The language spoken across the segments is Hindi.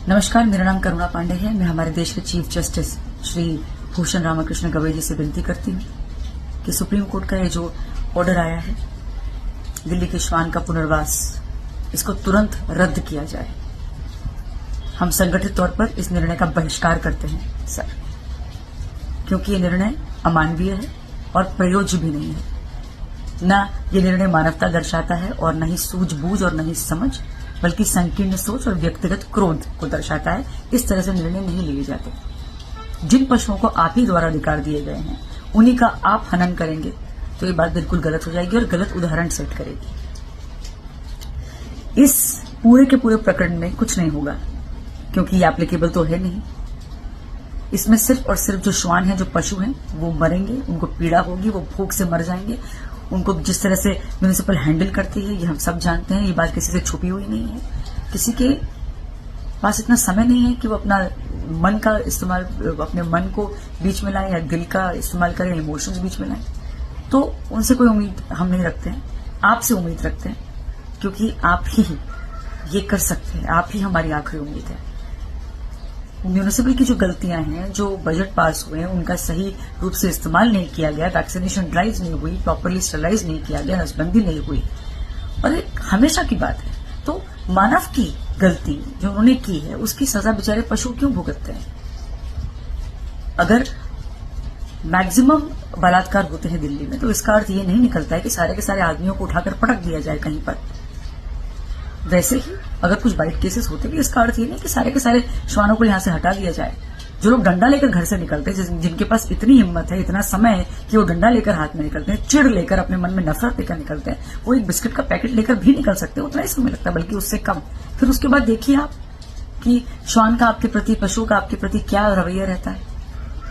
नमस्कार, मेरा नाम करुणा पांडे है। मैं हमारे देश के चीफ जस्टिस श्री भूषण रामकृष्ण गवई जी से विनती करती हूँ कि सुप्रीम कोर्ट का ये जो ऑर्डर आया है दिल्ली के श्वान का पुनर्वास, इसको तुरंत रद्द किया जाए। हम संगठित तौर पर इस निर्णय का बहिष्कार करते हैं सर, क्योंकि ये निर्णय अमानवीय है और प्रयोज्य भी नहीं है। न ये निर्णय मानवता दर्शाता है और न ही सूझबूझ और न ही समझ, बल्कि संकीर्ण सोच और व्यक्तिगत क्रोध को दर्शाता है। इस तरह से निर्णय नहीं लिए जाते। जिन पशुओं को आप ही द्वारा अधिकार दिए गए हैं उन्हीं का आप हनन करेंगे तो ये बात बिल्कुल गलत हो जाएगी और गलत उदाहरण सेट करेगी। इस पूरे के पूरे प्रकरण में कुछ नहीं होगा क्योंकि ये एप्लीकेबल तो है नहीं। इसमें सिर्फ और सिर्फ जो श्वान है, जो पशु हैं, वो मरेंगे, उनको पीड़ा होगी, वो भूख से मर जाएंगे। उनको जिस तरह से म्युनिसिपल हैंडल करती है ये हम सब जानते हैं। ये बात किसी से छुपी हुई नहीं है। किसी के पास इतना समय नहीं है कि वो अपना मन का इस्तेमाल, अपने मन को बीच में लाए या दिल का इस्तेमाल करें, इमोशंस बीच में लाए। तो उनसे कोई उम्मीद हम नहीं रखते हैं, आपसे उम्मीद रखते हैं, क्योंकि आप ही ये कर सकते हैं। आप ही हमारी आखिरी उम्मीद है। म्यूनिसिपल की जो गलतियां हैं, जो बजट पास हुए हैं, उनका सही रूप से इस्तेमाल नहीं किया गया, वैक्सीनेशन ड्राइव नहीं हुई, प्रॉपरली स्टरलाइज नहीं किया गया, नसबंदी नहीं हुई, और एक हमेशा की बात है। तो मानव की गलती जो उन्होंने की है उसकी सजा बेचारे पशु क्यों भुगतते हैं? अगर मैक्सिमम बलात्कार होते हैं दिल्ली में तो इसका अर्थ ये नहीं निकलता है कि सारे के सारे आदमियों को उठाकर पटक दिया जाए कहीं पर। वैसे ही अगर कुछ बाइट केसेस होते भी, इसका अर्थ ये नहीं कि सारे के सारे श्वानों को यहां से हटा दिया जाए। जो लोग डंडा लेकर घर से निकलते हैं, जिनके पास इतनी हिम्मत है, इतना समय है कि वो डंडा लेकर हाथ में निकलते हैं, चिढ़ लेकर, अपने मन में नफरत लेकर निकलते हैं, वो एक बिस्किट का पैकेट लेकर भी निकल सकते हैं। उतना ही समय लगता है, बल्कि उससे कम। फिर उसके बाद देखिए आप कि श्वान का आपके प्रति, पशु का आपके प्रति क्या रवैया रहता है।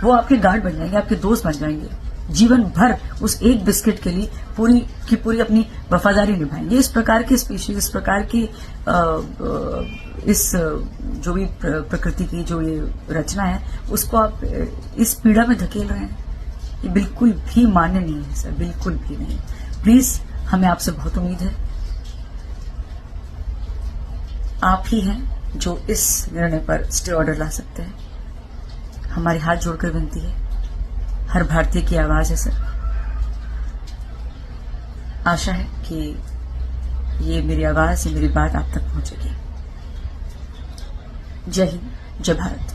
वो आपके गार्ड बन जाएंगे, आपके दोस्त बन जाएंगे, जीवन भर उस एक बिस्किट के लिए पूरी की पूरी अपनी वफादारी निभाएंगे। इस प्रकार की स्पीशीज, इस प्रकार की इस जो भी प्रकृति की जो ये रचना है, उसको आप इस पीड़ा में धकेल रहे हैं। ये बिल्कुल भी मान्य नहीं है सर, बिल्कुल भी नहीं। प्लीज, हमें आपसे बहुत उम्मीद है। आप ही हैं जो इस निर्णय पर स्टे ऑर्डर ला सकते हैं। हमारे हाथ जोड़कर विनती है, हर भारतीय की आवाज है सर। आशा है कि ये मेरी आवाज, ये मेरी बात आप तक पहुंचेगी। जय हिंद, जय भारत।